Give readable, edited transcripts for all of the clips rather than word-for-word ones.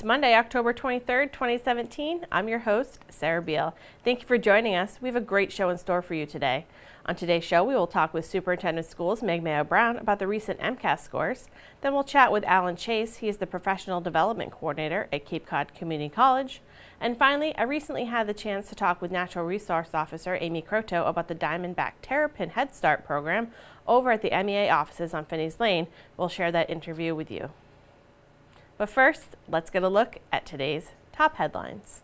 Monday, October 23rd, 2017. I'm your host, Sarah Beal. Thank you for joining us. We have a great show in store for you today. On today's show, we will talk with Superintendent of Schools Meg Mayo-Brown about the recent MCAS scores. Then we'll chat with Alan Chase. He is the Professional Development Coordinator at Cape Cod Community College. And finally, I recently had the chance to talk with Natural Resource Officer Amy Croteau about the Diamondback Terrapin Head Start program over at the MEA offices on Finney's Lane. We'll share that interview with you. But first, let's get a look at today's top headlines.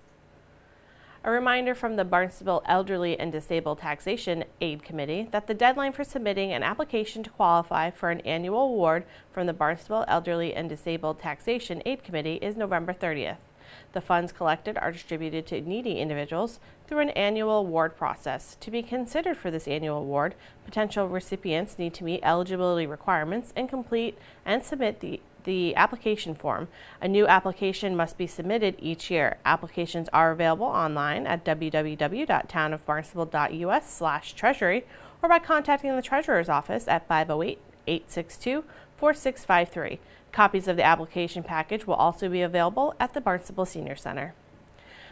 A reminder from the Barnstable Elderly and Disabled Taxation Aid Committee that the deadline for submitting an application to qualify for an annual award from the Barnstable Elderly and Disabled Taxation Aid Committee is November 30th. The funds collected are distributed to needy individuals through an annual award process. To be considered for this annual award, potential recipients need to meet eligibility requirements and complete and submit the application form. A new application must be submitted each year. Applications are available online at www.townofbarnstable.us/treasury or by contacting the Treasurer's Office at 508-862-4653. Copies of the application package will also be available at the Barnstable Senior Center.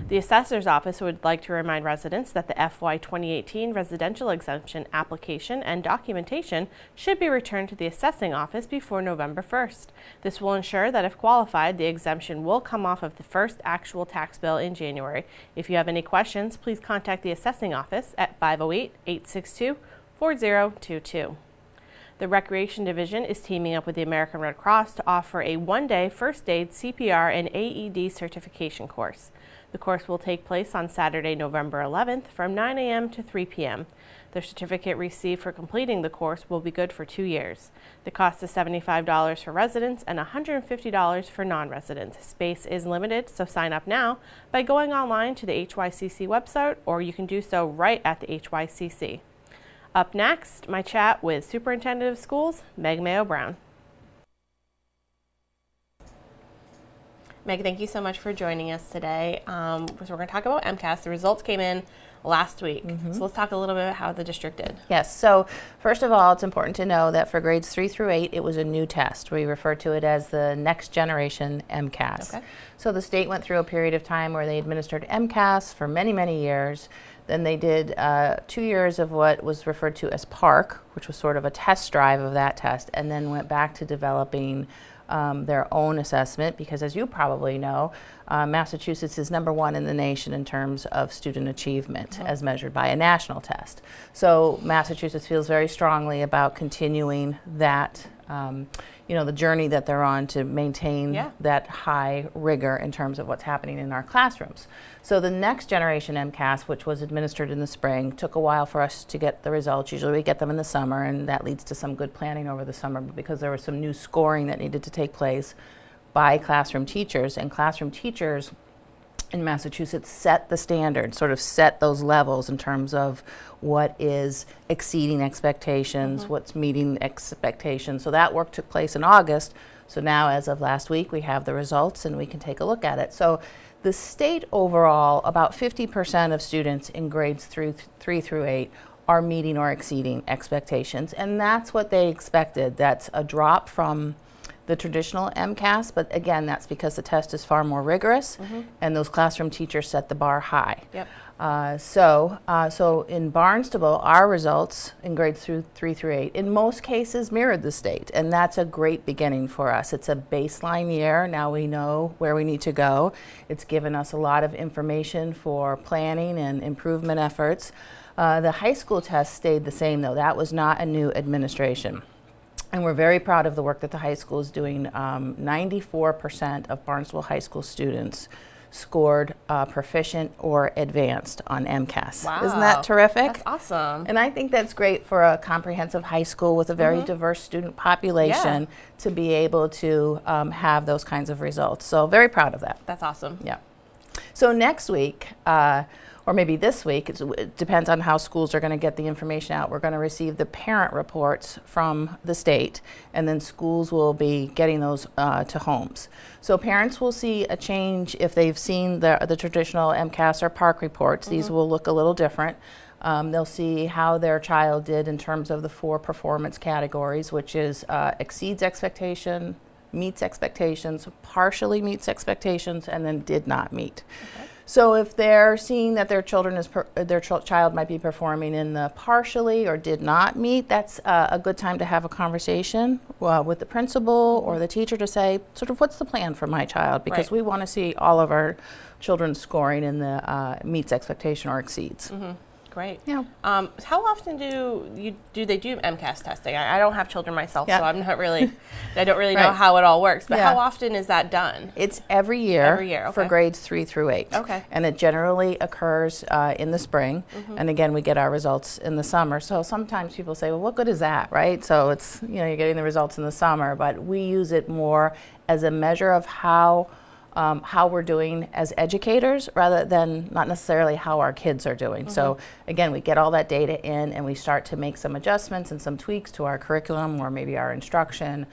The Assessor's Office would like to remind residents that the FY 2018 residential exemption application and documentation should be returned to the Assessing Office before November 1st. This will ensure that if qualified, the exemption will come off of the first actual tax bill in January. If you have any questions, please contact the Assessing Office at 508-862-4022. The Recreation Division is teaming up with the American Red Cross to offer a one-day first aid, CPR, and AED certification course. The course will take place on Saturday, November 11th from 9 a.m. to 3 p.m. The certificate received for completing the course will be good for 2 years. The cost is $75 for residents and $150 for non-residents. Space is limited, so sign up now by going online to the HYCC website, or you can do so right at the HYCC. Up next, my chat with Superintendent of Schools, Meg Mayo-Brown. Meg, thank you so much for joining us today. So we're going to talk about MCAS. The results came in last week. So let's talk a little bit about how the district did. Yes, so first of all, it's important to know that for grades 3 through 8, it was a new test. We refer to it as the Next Generation MCAS. Okay. So the state went through a period of time where they administered MCAS for many, many years. Then they did 2 years of what was referred to as PARC, which was sort of a test drive of that test, and then went back to developing their own assessment, because as you probably know, Massachusetts is #1 in the nation in terms of student achievement as measured by a national test. So Massachusetts feels very strongly about continuing that, the journey that they're on to maintain that high rigor in terms of what's happening in our classrooms. So the Next Generation MCAS, which was administered in the spring, took a while for us to get the results. Usually we get them in the summer, and that leads to some good planning over the summer because there was some new scoring that needed to take place by classroom teachers, and classroom teachers in Massachusetts set the standard, sort of set those levels in terms of what is exceeding expectations, what's meeting expectations. So that work took place in August. So now, as of last week, we have the results and we can take a look at it. So the state overall, about 50% of students in grades 3 through 8 are meeting or exceeding expectations. And that's what they expected. That's a drop from the traditional MCAS, but again, that's because the test is far more rigorous and those classroom teachers set the bar high. Yep. So in Barnstable, our results in grades 3 through 8 in most cases mirrored the state, and that's a great beginning for us. It's a baseline year. Now we know where we need to go. It's given us a lot of information for planning and improvement efforts. The high school test stayed the same, though. That was not a new administration. And we're very proud of the work that the high school is doing. 94% of Barnstable High School students scored proficient or advanced on MCAS. Wow. Isn't that terrific? That's awesome. And I think that's great for a comprehensive high school with a very diverse student population to be able to have those kinds of results. So very proud of that. That's awesome. Yeah. So next week, or maybe this week, it depends on how schools are going to get the information out. We're going to receive the parent reports from the state, and then schools will be getting those to homes. So parents will see a change if they've seen the traditional MCAS or PARC reports. These will look a little different. They'll see how their child did in terms of the 4 performance categories, which is exceeds expectation, meets expectations, partially meets expectations, and then did not meet. Okay. So if they're seeing that their child might be performing in the partially or did not meet, that's a good time to have a conversation with the principal or the teacher to say, sort of, what's the plan for my child? Because we want to see all of our children scoring in the meets expectation or exceeds. Great. Yeah. How often do they do MCAS testing? I don't have children myself, so I don't really know how it all works. But how often is that done? It's every year. Every year, okay. For grades 3 through 8. Okay. And it generally occurs in the spring. And again, we get our results in the summer. So sometimes people say, well, what good is that, right? So it's, you're getting the results in the summer, but we use it more as a measure of how we're doing as educators rather than not necessarily how our kids are doing. So again, we get all that data in and we start to make some adjustments and some tweaks to our curriculum or maybe our instruction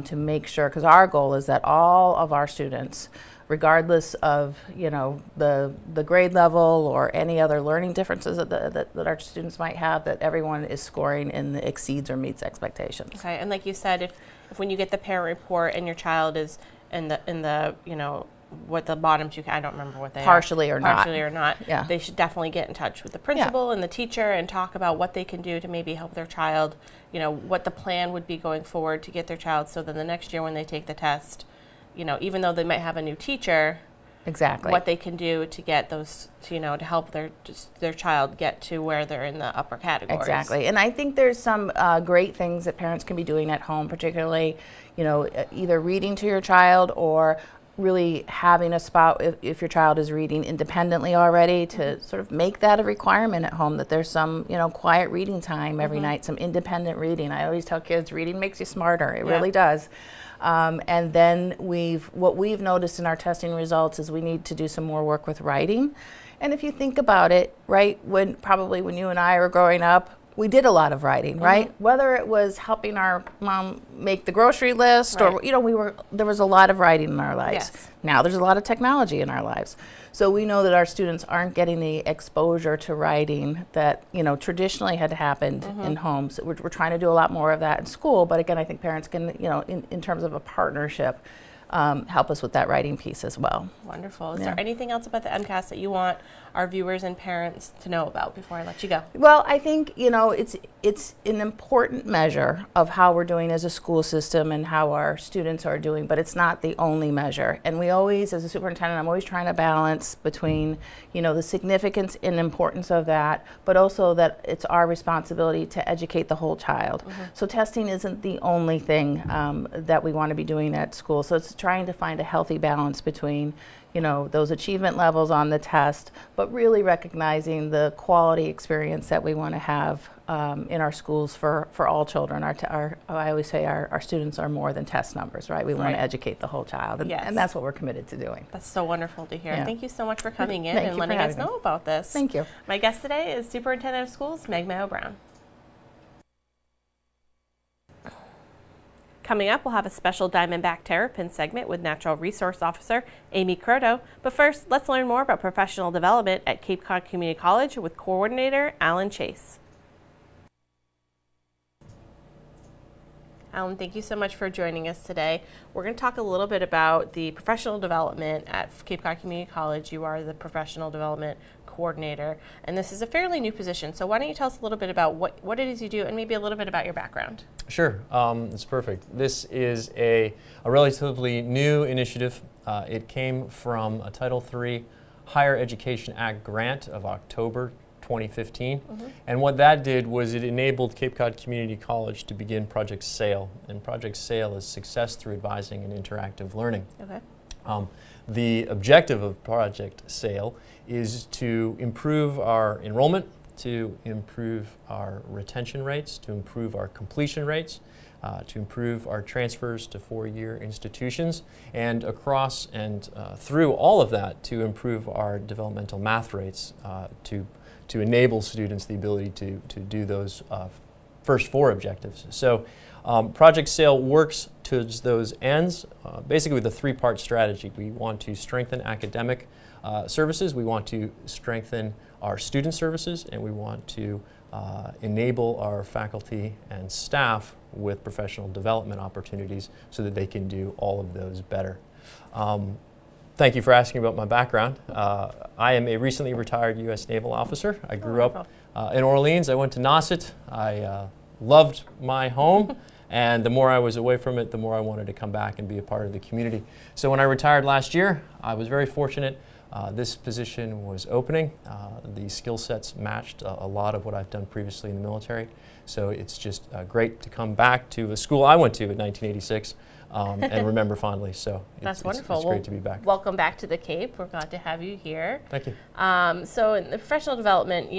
to make sure, because our goal is that all of our students, regardless of the grade level or any other learning differences that our students might have, that everyone is scoring in the exceeds or meets expectations. Okay, and like you said, if when you get the parent report and your child is in the what the bottom two, I don't remember what they partially are. Or not. Partially or not. Yeah. They should definitely get in touch with the principal and the teacher and talk about what they can do to maybe help their child, what the plan would be going forward to get their child so that the next year when they take the test, even though they might have a new teacher, exactly what they can do to get those, to help their child get to where they're in the upper categories. Exactly. And I think there's some great things that parents can be doing at home, particularly, either reading to your child or really having a spot if your child is reading independently already to sort of make that a requirement at home, that there's some, quiet reading time every night, some independent reading. I always tell kids reading makes you smarter. It really does. And then what we've noticed in our testing results is we need to do some more work with writing. And if you think about it, right, when you and I were growing up, we did a lot of writing, right? Whether it was helping our mom make the grocery list or, there was a lot of writing in our lives. Yes. Now there's a lot of technology in our lives. So we know that our students aren't getting the exposure to writing that, traditionally had happened in homes. We're trying to do a lot more of that in school. But again, I think parents can, in terms of a partnership, help us with that writing piece as well. Wonderful. Is there anything else about the MCAS that you want our viewers and parents to know about before I let you go? Well, I think, it's an important measure of how we're doing as a school system and how our students are doing, but it's not the only measure. And we always, as a superintendent, I'm always trying to balance between, the significance and importance of that, but also that it's our responsibility to educate the whole child. So testing isn't the only thing that we want to be doing at school. So it's trying to find a healthy balance between those achievement levels on the test, but really recognizing the quality experience that we want to have in our schools for all children. I always say our students are more than test numbers, right? We want to educate the whole child, and that's what we're committed to doing. That's so wonderful to hear. Thank you so much for coming in and Thank letting us know about this. Thank you. My guest today is Superintendent of Schools, Meg Mayo Brown. Coming up, we'll have a special Diamondback Terrapin segment with Natural Resource Officer Amy Croto. But first, let's learn more about professional development at Cape Cod Community College with Coordinator Alan Chase. Alan, thank you so much for joining us today. We're going to talk a little bit about the professional development at Cape Cod Community College. You are the Professional Development Coordinator, and this is a fairly new position. So why don't you tell us a little bit about what it is you do and maybe a little bit about your background? Sure, that's perfect. This is a relatively new initiative. It came from a Title III Higher Education Act grant of October 2015. And what that did was it enabled Cape Cod Community College to begin Project SAIL. And Project SAIL is Success Through Advising and Interactive Learning. Okay. The objective of Project SAIL is to improve our enrollment, to improve our retention rates, to improve our completion rates, to improve our transfers to four-year institutions, and across and through all of that to improve our developmental math rates to enable students the ability to do those first four objectives. So Project SAIL works towards those ends, basically with a three-part strategy. We want to strengthen academic services, we want to strengthen our student services, and we want to enable our faculty and staff with professional development opportunities so that they can do all of those better. Thank you for asking about my background. I am a recently retired U.S. Naval officer. I grew up in Orleans. I went to Nauset. I loved my home, and the more I was away from it, the more I wanted to come back and be a part of the community. So when I retired last year, I was very fortunate. This position was opening. The skill sets matched a lot of what I've done previously in the military. So it's just great to come back to a school I went to in 1986 and remember fondly. So that's wonderful. It's great to be back. Welcome back to the Cape. We're glad to have you here. Thank you. So in the professional development,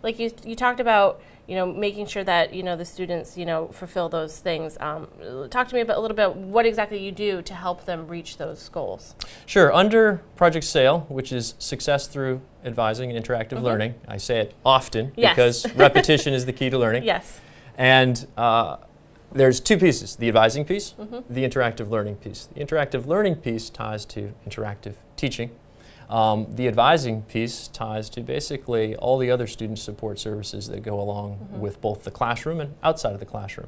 like you talked about, making sure that, the students, fulfill those things. Talk to me a little bit what exactly you do to help them reach those goals. Sure. Under Project SAIL, which is Success Through Advising and Interactive Learning, I say it often because repetition is the key to learning. Yes. And there's two pieces, the advising piece, the interactive learning piece. The interactive learning piece ties to interactive teaching. The advising piece ties to basically all the other student support services that go along with both the classroom and outside of the classroom.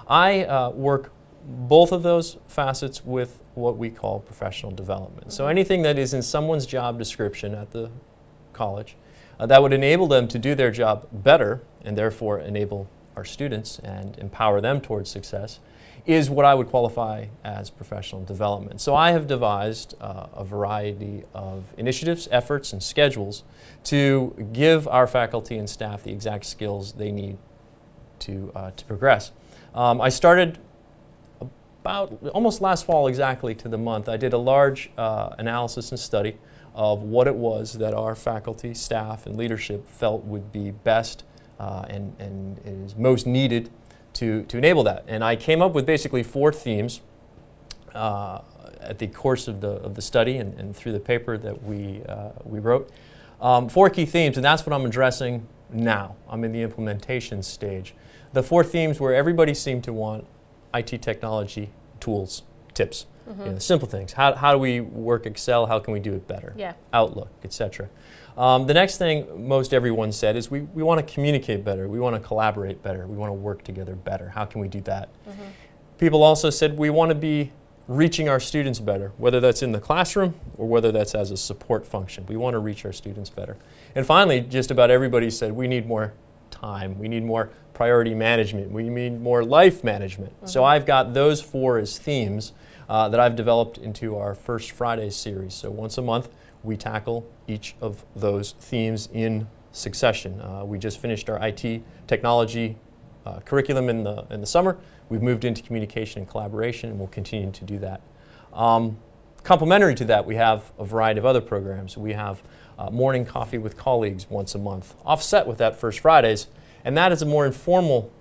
I work both of those facets with what we call professional development. So anything that is in someone's job description at the college that would enable them to do their job better and therefore enable our students and empower them towards success is what I would qualify as professional development. So I have devised a variety of initiatives, efforts, and schedules to give our faculty and staff the exact skills they need to progress. I started about almost last fall exactly to the month. I did a large analysis and study of what it was that our faculty, staff, and leadership felt would be best and is most needed to enable that. And I came up with basically 4 themes at the course of the study and through the paper that we wrote. 4 key themes, and that's what I'm addressing now. I'm in the implementation stage. The 4 themes where everybody seemed to want IT technology tools, tips, simple things. How do we work Excel? How can we do it better? Yeah. Outlook, etc. The next thing most everyone said is we want to communicate better, we want to collaborate better, we want to work together better. How can we do that? People also said we want to be reaching our students better, whether that's in the classroom or whether that's as a support function. We want to reach our students better. And finally, just about everybody said we need more time, we need more priority management, we need more life management. So I've got those 4 as themes that I've developed into our First Fridays series. So once a month, we tackle each of those themes in succession. We just finished our IT technology curriculum in the summer. We've moved into communication and collaboration, and we'll continue to do that. Complementary to that, we have a variety of other programs. We have morning coffee with colleagues once a month, offset with that First Fridays, and that is a more informal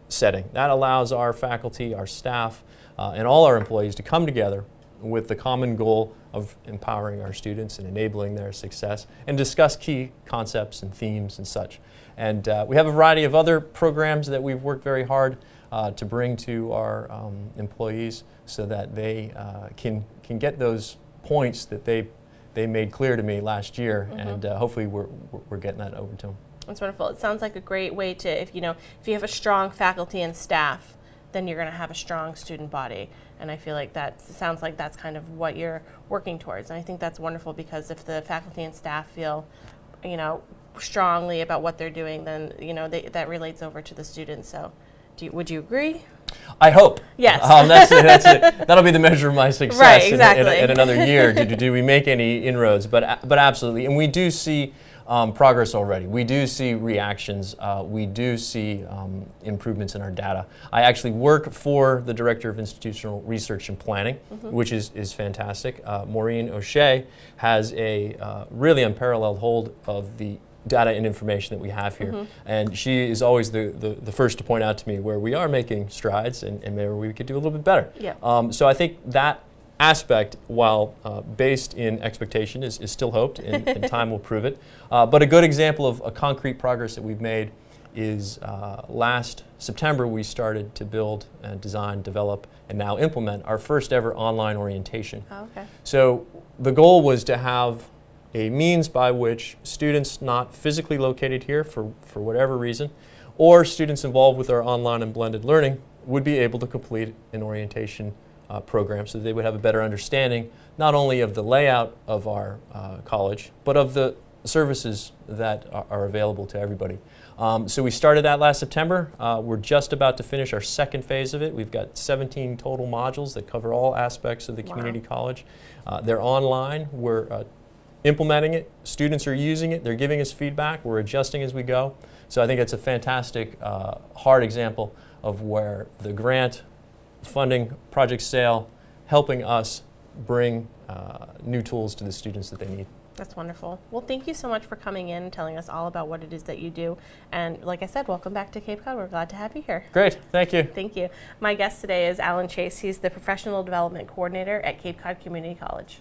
setting. That allows our faculty, our staff, and all our employees to come together with the common goal of empowering our students and enabling their success and discuss key concepts and themes and such. And we have a variety of other programs that we've worked very hard to bring to our employees so that they can get those points that they made clear to me last year, and hopefully we're getting that over to them. That's wonderful. It sounds like a great way to, if you have a strong faculty and staff, then you're going to have a strong student body. And I feel like that sounds like that's kind of what you're working towards. And I think that's wonderful because if the faculty and staff feel, strongly about what they're doing, then, that relates over to the students. So would you agree? I hope. Yes. That'll be the measure of my success right, exactly. in another year. Do we make any inroads? But absolutely. And we do see progress already. We do see reactions. We do see improvements in our data. I actually work for the Director of Institutional Research and Planning, which is fantastic. Maureen O'Shea has a really unparalleled hold of the data and information that we have here. And she is always the first to point out to me where we are making strides and maybe we could do a little bit better. Yeah. So I think that aspect, while based in expectation, is still hoped, and time will prove it. But a good example of a concrete progress that we've made is last September we started to build and design, develop, and now implement our first ever online orientation. Oh, okay. So the goal was to have a means by which students not physically located here for whatever reason, or students involved with our online and blended learning would be able to complete an orientation program so that they would have a better understanding not only of the layout of our college, but of the services that are available to everybody. So we started that last September. We're just about to finish our second phase of it. We've got 17 total modules that cover all aspects of the community college. They're online. We're implementing it. Students are using it. They're giving us feedback. We're adjusting as we go. So I think it's a fantastic, hard example of where the grant funding, project sale, helping us bring new tools to the students that they need. That's wonderful. Well, thank you so much for coming in and telling us all about what it is that you do. And like I said, welcome back to Cape Cod. We're glad to have you here. Great. Thank you. Thank you. My guest today is Alan Chase. He's the Professional Development Coordinator at Cape Cod Community College.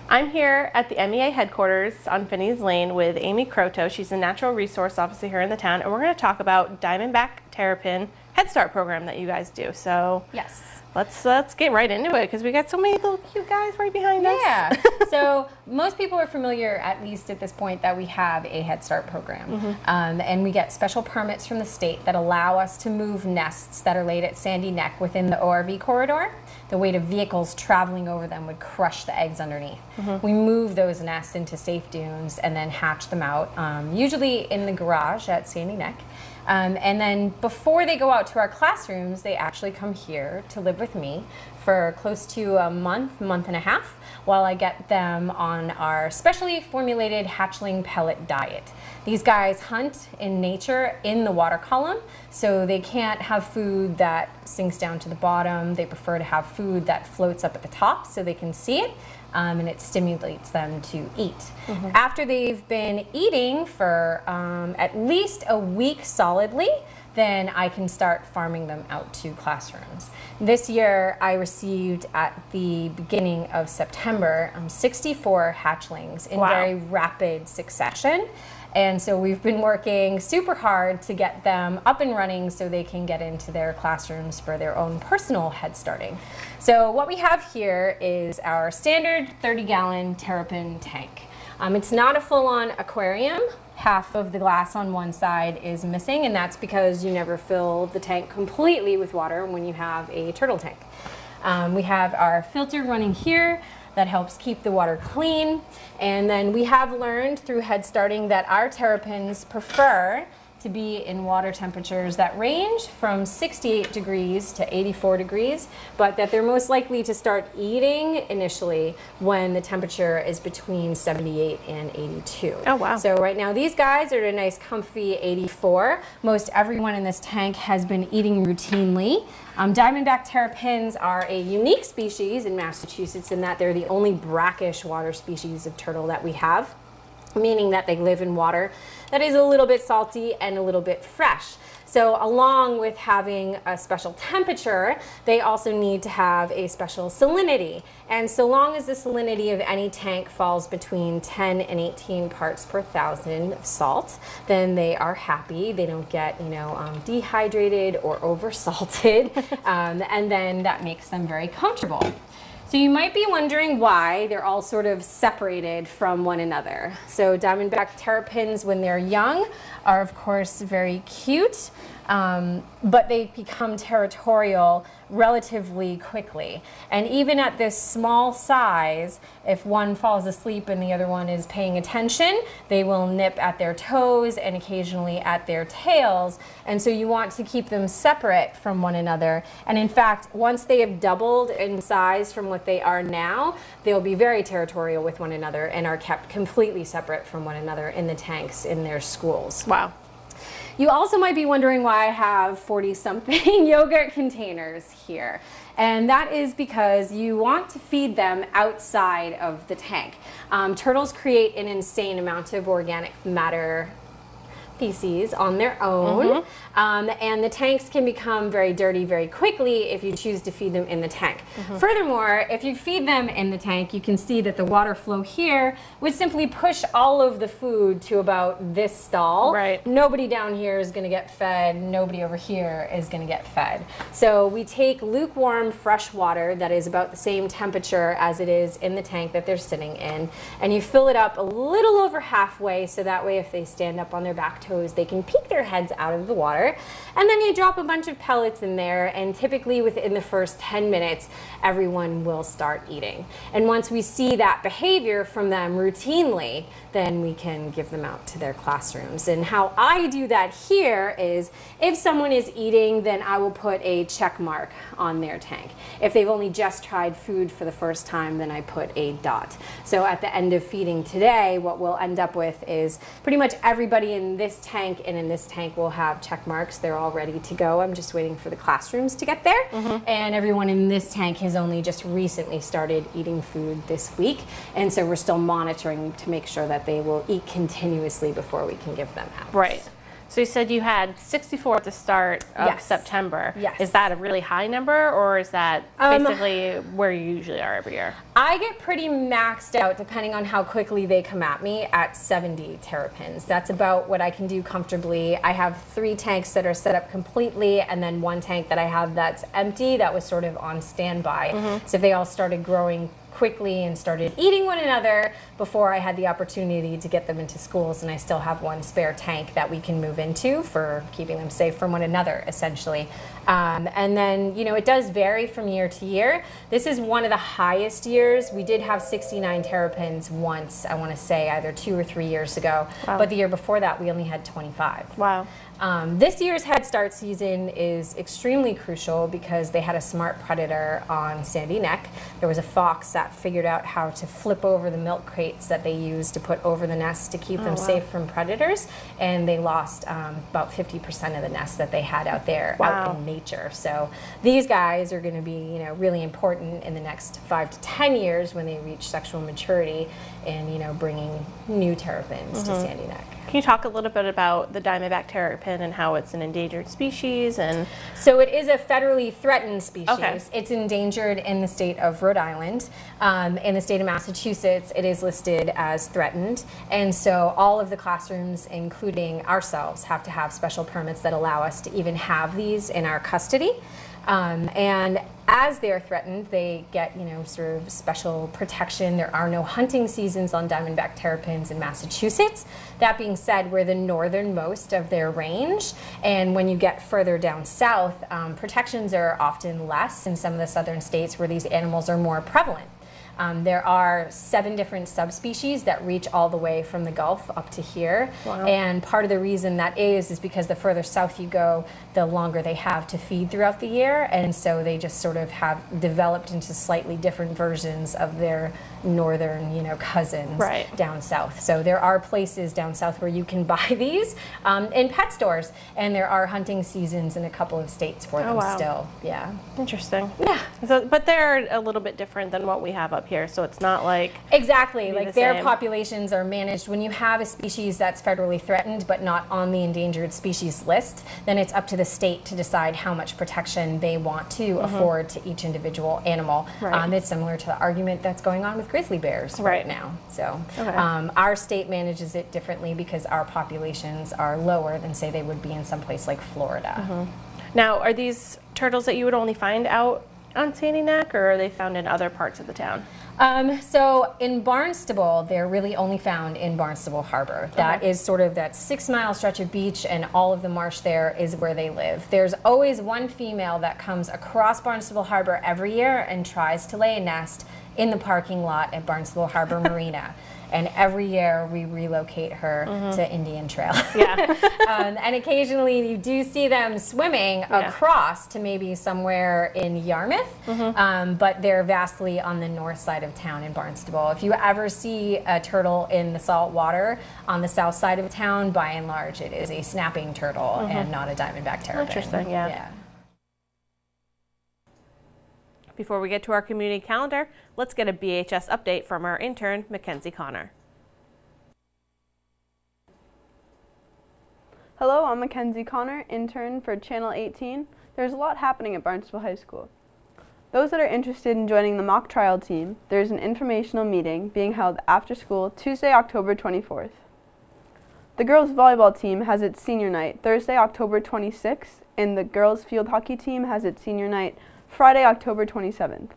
I'm here at the MEA headquarters on Finney's Lane with Amy Croto. She's a natural resource officer here in the town, and we're going to talk about Diamondback Terrapin Head Start program that you guys do. So yes. Let's get right into it because we got so many little cute guys right behind us. Yeah. So most people are familiar, at least at this point, that we have a Head Start program. And we get special permits from the state that allow us to move nests that are laid at Sandy Neck within the ORV corridor. The weight of vehicles traveling over them would crush the eggs underneath. We move those nests into safe dunes and then hatch them out, usually in the garage at Sandy Neck. And then before they go out to our classrooms, they actually come here to live with me for close to a month and a half while I get them on our specially formulated hatchling pellet diet. These guys hunt in nature in the water column, so they can't have food that sinks down to the bottom. They prefer to have food that floats up at the top so they can see it. And it stimulates them to eat. After they've been eating for at least a week solidly, then I can start farming them out to classrooms. This year I received at the beginning of September 64 hatchlings in very rapid succession. And so we've been working super hard to get them up and running so they can get into their classrooms for their own personal head starting. So what we have here is our standard 30-gallon Terrapin tank. It's not a full-on aquarium. Half of the glass on one side is missing, and that's because you never fill the tank completely with water when you have a turtle tank. We have our filter running here that helps keep the water clean. And then we have learned through head starting that our terrapins prefer to be in water temperatures that range from 68 degrees to 84 degrees, but that they're most likely to start eating initially when the temperature is between 78 and 82. Oh, wow. So right now these guys are at a nice comfy 84. Most everyone in this tank has been eating routinely. Diamondback terrapins are a unique species in Massachusetts in that they're the only brackish water species of turtle that we have, meaning that they live in water that is a little bit salty and a little bit fresh. So along with having a special temperature, they also need to have a special salinity. And so long as the salinity of any tank falls between 10 and 18 parts per thousand of salt, then they are happy. They don't get, dehydrated or oversalted. And then that makes them very comfortable. So you might be wondering why they're all sort of separated from one another. So Diamondback terrapins, when they're young, are of course very cute, but they become territorial relatively quickly. And even at this small size, if one falls asleep and the other one is paying attention, they will nip at their toes and occasionally at their tails. And so you want to keep them separate from one another. And in fact, once they have doubled in size from what they are now, they'll be very territorial with one another and are kept completely separate from one another in the tanks in their schools. Wow. You also might be wondering why I have 40-something yogurt containers here. And that is because you want to feed them outside of the tank. Turtles create an insane amount of organic matter feces on their own, and the tanks can become very dirty very quickly if you choose to feed them in the tank. Furthermore, if you feed them in the tank, you can see that the water flow here would simply push all of the food to about this stall. Right. Nobody down here is going to get fed, nobody over here is going to get fed. So we take lukewarm fresh water that is about the same temperature as it is in the tank that they're sitting in, and you fill it up a little over halfway, so that way if they stand up on their back toes they can peek their heads out of the water, and then you drop a bunch of pellets in there, and typically within the first 10 minutes everyone will start eating. And once we see that behavior from them routinely, then we can give them out to their classrooms. And how I do that here is, if someone is eating, then I will put a check mark on their tank. If they've only just tried food for the first time, then I put a dot. So at the end of feeding today, what we'll end up with is pretty much everybody in this tank and in this tank will have check marks. They're all ready to go. I'm just waiting for the classrooms to get there. And everyone in this tank has only just recently started eating food this week. And so we're still monitoring to make sure that they will eat continuously before we can give them out. Right. So you said you had 64 at the start of September. Yes. Is that a really high number, or is that basically where you usually are every year? I get pretty maxed out, depending on how quickly they come at me, at 70 terrapins. That's about what I can do comfortably. I have 3 tanks that are set up completely, and then 1 tank that I have that's empty, that was sort of on standby. So they all started growing quickly and started eating one another before I had the opportunity to get them into schools, and I still have 1 spare tank that we can move into for keeping them safe from one another, essentially. And then, you know, it does vary from year to year. This is one of the highest years. We did have 69 terrapins once, I want to say either 2 or 3 years ago, but the year before that we only had 25. Wow. This year's Head Start season is extremely crucial because they had a smart predator on Sandy Neck. There was a fox that figured out how to flip over the milk crates that they used to put over the nest to keep them safe from predators, and they lost about 50% of the nest that they had out there out in nature. So these guys are going to be, you know, really important in the next 5 to 10 years when they reach sexual maturity and, you know, bringing new terrapins to Sandy Neck. Can you talk a little bit about the diamondback terrapin and how it's an endangered species? And so it is a federally threatened species. Okay. It's endangered in the state of Rhode Island. In the state of Massachusetts, it is listed as threatened. And so all of the classrooms, including ourselves, have to have special permits that allow us to even have these in our custody. And as they're threatened, they get, you know, sort of special protection. There are no hunting seasons on diamondback terrapins in Massachusetts. That being said, we're the northernmost of their range, and when you get further down south, protections are often less in some of the southern states where these animals are more prevalent. There are 7 different subspecies that reach all the way from the Gulf up to here. Wow. And part of the reason that is because the further south you go, the longer they have to feed throughout the year. And so they just sort of have developed into slightly different versions of their northern, you know, cousins down south. So there are places down south where you can buy these in pet stores, and there are hunting seasons in a couple of states for them still. Yeah. Interesting. Yeah. So, but they're a little bit different than what we have up here, so it's not like exactly like their same. Populations are managed. When you have a species that's federally threatened but not on the endangered species list, then it's up to the state to decide how much protection they want to afford to each individual animal. It's similar to the argument that's going on with grizzly bears right now. So our state manages it differently because our populations are lower than, say, they would be in some place like Florida. Now, are these turtles that you would only find out on Sandy Neck, or are they found in other parts of the town? So in Barnstable, they're really only found in Barnstable Harbor. That is sort of that 6-mile stretch of beach, and all of the marsh there is where they live. There's always one female that comes across Barnstable Harbor every year and tries to lay a nest in the parking lot at Barnstable Harbor Marina. And every year we relocate her to Indian Trail. And occasionally you do see them swimming across to maybe somewhere in Yarmouth, but they're vastly on the north side of town in Barnstable. If you ever see a turtle in the salt water on the south side of town, by and large it is a snapping turtle and not a diamondback terrapin. Interesting, yeah. Before we get to our community calendar, let's get a BHS update from our intern, Mackenzie Connor. Hello, I'm Mackenzie Connor, intern for Channel 18. There's a lot happening at Barnstable High School. Those that are interested in joining the mock trial team, there's an informational meeting being held after school Tuesday, October 24th. The girls volleyball team has its senior night Thursday, October 26th, and the girls field hockey team has its senior night Friday, October 27th.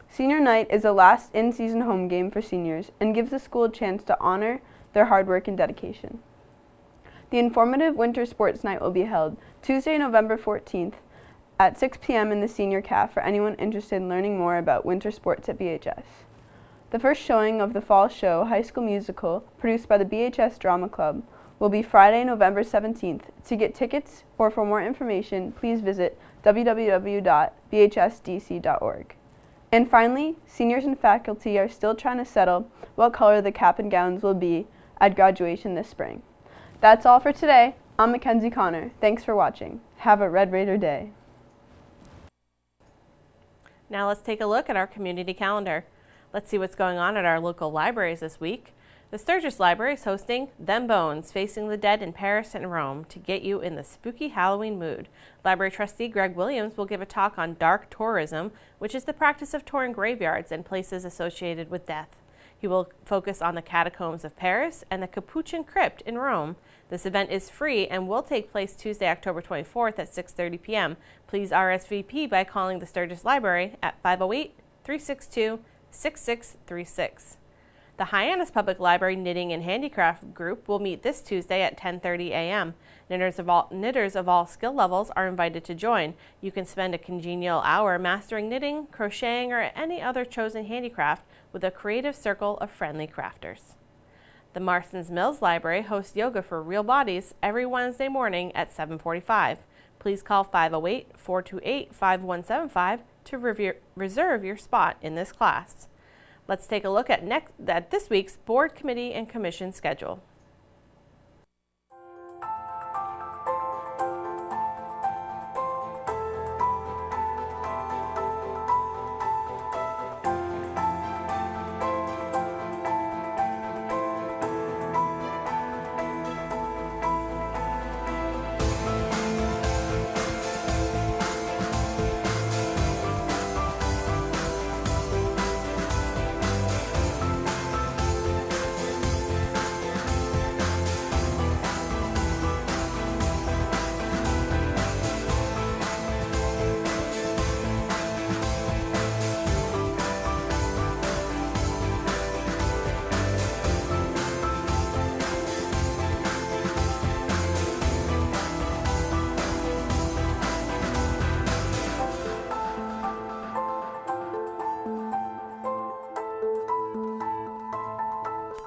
Senior night is the last in-season home game for seniors and gives the school a chance to honor their hard work and dedication. The informative winter sports night will be held Tuesday, November 14th at 6 p.m. in the senior caf for anyone interested in learning more about winter sports at BHS. The first showing of the fall show, High School Musical, produced by the BHS Drama Club, will be Friday, November 17th. To get tickets or for more information, please visit www.bhsdc.org. And finally, seniors and faculty are still trying to settle what color the cap and gowns will be at graduation this spring. That's all for today. I'm Mackenzie Connor. Thanks for watching. Have a Red Raider day. Now let's take a look at our community calendar. Let's see what's going on at our local libraries this week. The Sturgis Library is hosting Them Bones, Facing the Dead in Paris and Rome to get you in the spooky Halloween mood. Library trustee Greg Williams will give a talk on dark tourism, which is the practice of touring graveyards and places associated with death. He will focus on the catacombs of Paris and the Capuchin Crypt in Rome. This event is free and will take place Tuesday, October 24th at 6:30 p.m. Please RSVP by calling the Sturgis Library at 508-362-6636. The Hyannis Public Library Knitting and Handicraft Group will meet this Tuesday at 10:30 a.m. Knitters of all skill levels are invited to join. You can spend a congenial hour mastering knitting, crocheting, or any other chosen handicraft with a creative circle of friendly crafters. The Marston's Mills Library hosts yoga for real bodies every Wednesday morning at 7:45. Please call 508-428-5175 to reserve your spot in this class. Let's take a look at this week's board, committee, and commission schedule.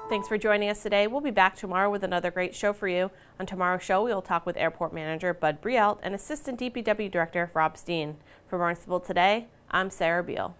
Thanks for joining us today. We'll be back tomorrow with another great show for you. On tomorrow's show, we will talk with Airport Manager Bud Brielt and Assistant DPW Director Rob Steen. For Barnstable Today, I'm Sarah Beal.